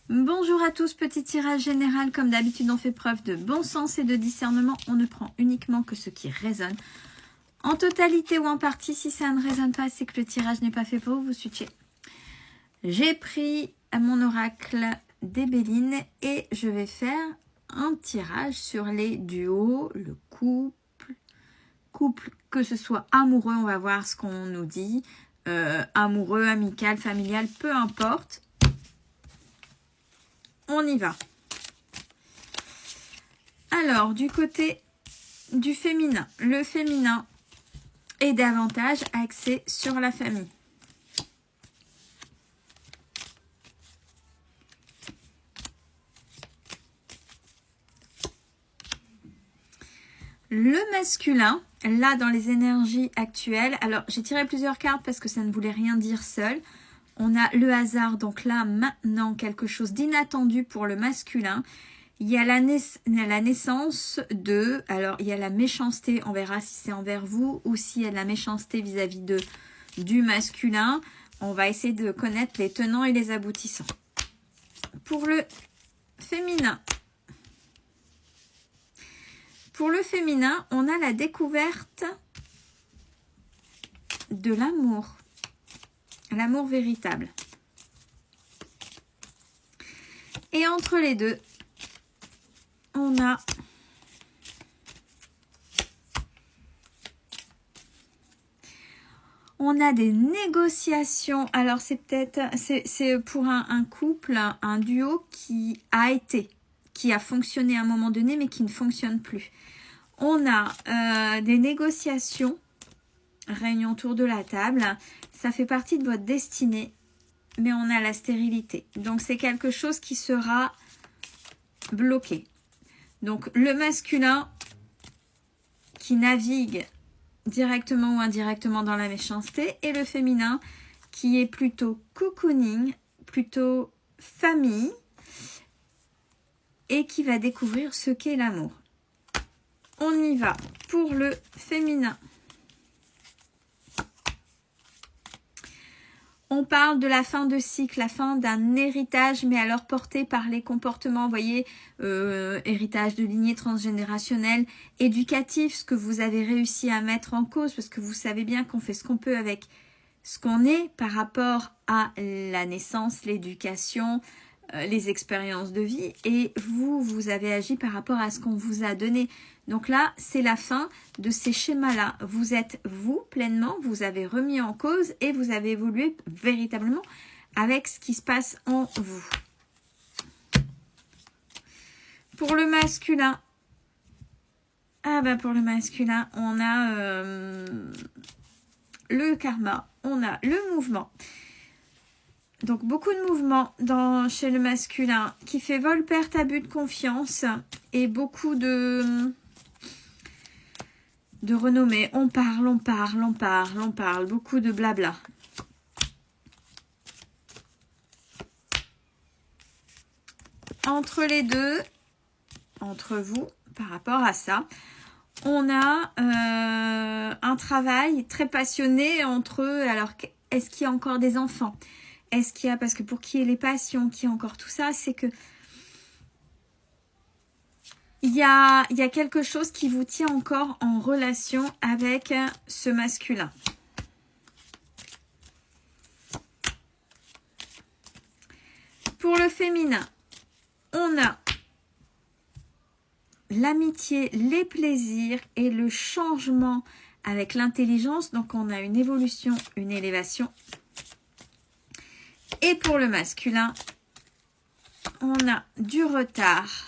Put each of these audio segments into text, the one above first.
Bonjour à tous, petit tirage général. Comme d'habitude, on fait preuve de bon sens et de discernement. On ne prend uniquement que ce qui résonne. En totalité ou en partie, si ça ne résonne pas, c'est que le tirage n'est pas fait pour vous, vous switchez. J'ai pris à mon oracle des Bélines et je vais faire un tirage sur les duos, le couple, que ce soit amoureux, on va voir ce qu'on nous dit, amoureux, amical, familial, peu importe. On y va. Alors, du côté du féminin, le féminin est davantage axé sur la famille. Le masculin, là dans les énergies actuelles, alors j'ai tiré plusieurs cartes parce que ça ne voulait rien dire seul. On a le hasard, donc là maintenant quelque chose d'inattendu pour le masculin. Il y a la naissance de, alors il y a la méchanceté, on verra si c'est envers vous ou s'il y a de la méchanceté vis-à-vis du masculin. On va essayer de connaître les tenants et les aboutissants. Pour le féminin, on a la découverte de l'amour, l'amour véritable. Et entre les deux, on a des négociations. Alors c'est peut-être, c'est pour un couple, un duo qui a fonctionné à un moment donné, mais qui ne fonctionne plus. On a des négociations, réunion autour de la table. Ça fait partie de votre destinée, mais on a la stérilité. Donc c'est quelque chose qui sera bloqué. Donc le masculin qui navigue directement ou indirectement dans la méchanceté et le féminin qui est plutôt cocooning, plutôt famille et qui va découvrir ce qu'est l'amour. On y va pour le féminin. On parle de la fin de cycle, la fin d'un héritage, mais alors porté par les comportements, vous voyez, héritage de lignée transgénérationnelle, éducatif, ce que vous avez réussi à mettre en cause, parce que vous savez bien qu'on fait ce qu'on peut avec ce qu'on est par rapport à la naissance, l'éducation, les expériences de vie, et vous avez agi par rapport à ce qu'on vous a donné. Donc là, c'est la fin de ces schémas-là. Vous êtes vous pleinement, vous avez remis en cause et vous avez évolué véritablement avec ce qui se passe en vous. Pour le masculin, pour le masculin, on a le karma, on a le mouvement. Donc beaucoup de mouvements chez le masculin qui fait vol, perte, abus de confiance et beaucoup de renommée. On parle, beaucoup de blabla. Entre les deux, entre vous, par rapport à ça, on a un travail très passionné entre eux. Alors, est-ce qu'il y a encore des enfants ? Est-ce qu'il y a, parce que pour qui est les passions, qui est encore tout ça, c'est que il y a quelque chose qui vous tient encore en relation avec ce masculin. Pour le féminin, on a l'amitié, les plaisirs et le changement avec l'intelligence. Donc, on a une évolution, une élévation. Et pour le masculin, on a du retard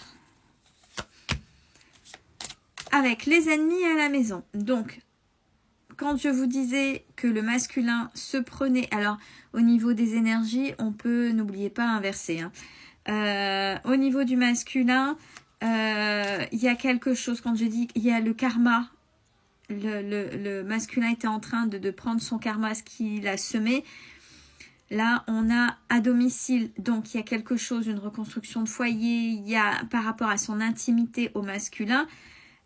avec les ennemis à la maison. Donc, quand je vous disais que le masculin se prenait, alors au niveau des énergies, on peut, n'oubliez pas, inverser. Au niveau du masculin, il y a quelque chose, quand je dis il y a le karma, le masculin était en train de prendre son karma, ce qu'il a semé. Là, on a à domicile, donc il y a quelque chose, une reconstruction de foyer, il y a par rapport à son intimité au masculin,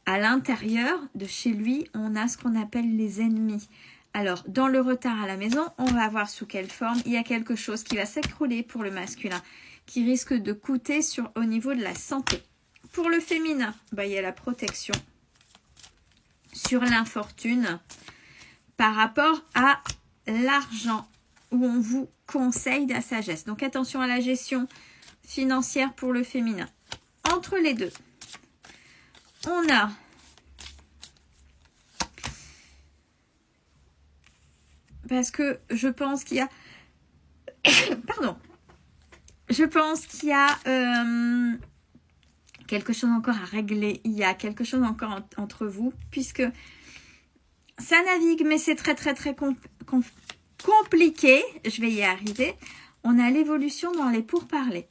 à l'intérieur de chez lui, on a ce qu'on appelle les ennemis. Alors, dans le retard à la maison, on va voir sous quelle forme. Il y a quelque chose qui va s'écrouler pour le masculin. qui risque de coûter au niveau de la santé. Pour le féminin, il y a la protection sur l'infortune par rapport à l'argent, où on vous conseille de la sagesse. Donc attention à la gestion financière pour le féminin. Entre les deux, on a parce que je pense qu'il y a pardon, je pense qu'il y a quelque chose encore à régler. Il y a quelque chose encore entre vous, puisque ça navigue, mais c'est très compliqué. Je vais y arriver. On a l'évolution dans les pourparlers.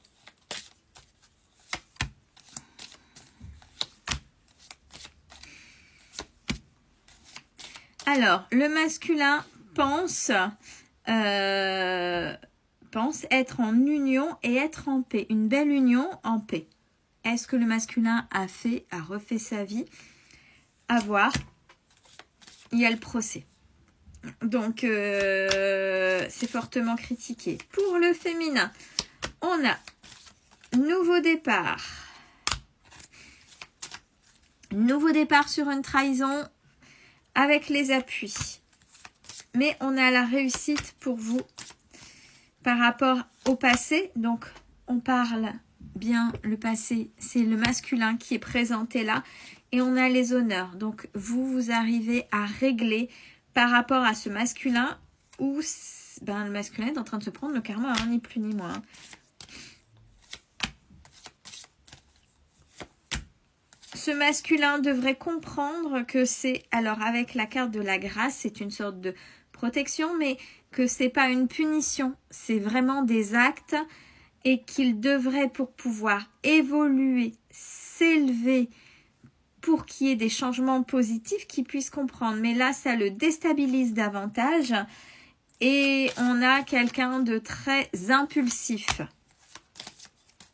Alors, le masculin pense être en union et être en paix. Une belle union en paix. Est-ce que le masculin a refait sa vie? À voir. Il y a le procès. Donc, c'est fortement critiqué. Pour le féminin, on a nouveau départ. Nouveau départ sur une trahison avec les appuis. Mais on a la réussite pour vous par rapport au passé. Donc, on parle bien le passé. C'est le masculin qui est présenté là. Et on a les honneurs. Donc, vous arrivez à régler par rapport à ce masculin où le masculin est en train de se prendre le karma, hein, ni plus ni moins. Ce masculin devrait comprendre que c'est, alors avec la carte de la grâce, c'est une sorte de protection, mais que c'est pas une punition, c'est vraiment des actes et qu'il devrait, pour pouvoir évoluer, s'élever, pour qu'il y ait des changements positifs, qu'il puisse comprendre. Mais là, ça le déstabilise davantage et on a quelqu'un de très impulsif.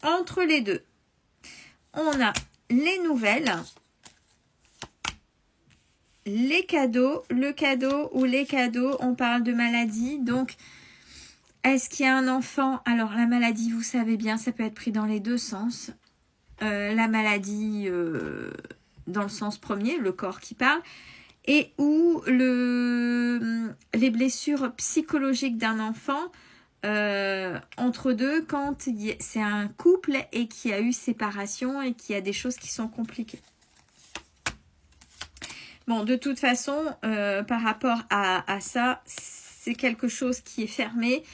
Entre les deux, on a les nouvelles, les cadeaux, le cadeau ou les cadeaux, on parle de maladie. Donc, est-ce qu'il y a un enfant? Alors, la maladie, vous savez bien, ça peut être pris dans les deux sens. La maladie dans le sens premier, le corps qui parle, et ou les blessures psychologiques d'un enfant entre deux, quand c'est un couple et qu'il y a eu séparation et qu'il y a des choses qui sont compliquées. Bon, de toute façon, par rapport à ça, c'est quelque chose qui est fermé.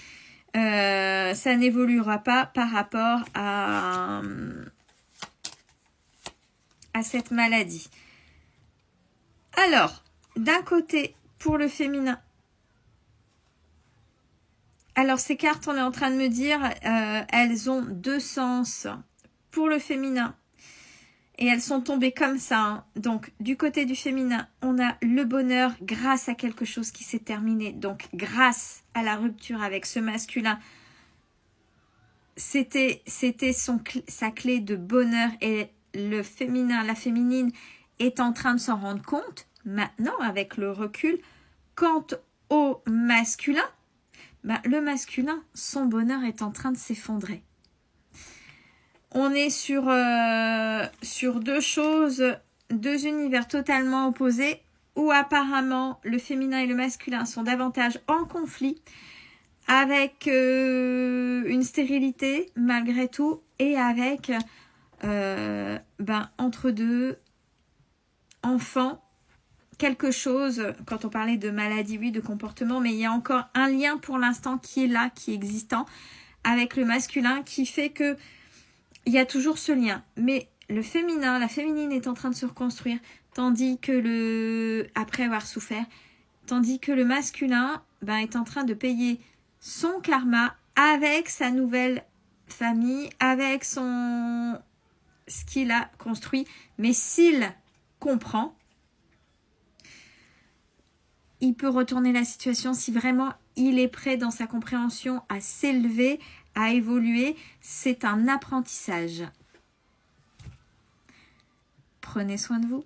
Ça n'évoluera pas par rapport à cette maladie. Alors, d'un côté, pour le féminin, alors ces cartes, on est en train de me dire, elles ont deux sens pour le féminin. Et elles sont tombées comme ça. Hein. Donc, du côté du féminin, on a le bonheur grâce à quelque chose qui s'est terminé. Donc, grâce à la rupture avec ce masculin, c'était sa clé de bonheur. Et le féminin, la féminine, est en train de s'en rendre compte. Maintenant, avec le recul, quant au masculin, le masculin, son bonheur est en train de s'effondrer. On est sur deux choses, deux univers totalement opposés, où apparemment le féminin et le masculin sont davantage en conflit, avec une stérilité malgré tout, et avec entre deux enfants, quelque chose, quand on parlait de maladie, oui, de comportement, mais il y a encore un lien pour l'instant qui est là, qui est existant, avec le masculin, qui fait que il y a toujours ce lien. Mais le féminin, la féminine est en train de se reconstruire, tandis que après avoir souffert, tandis que le masculin est en train de payer son karma avec sa nouvelle famille, avec ce qu'il a construit. Mais s'il comprend, il peut retourner la situation si vraiment il est prêt dans sa compréhension à s'élever, à évoluer. C'est un apprentissage. Prenez soin de vous.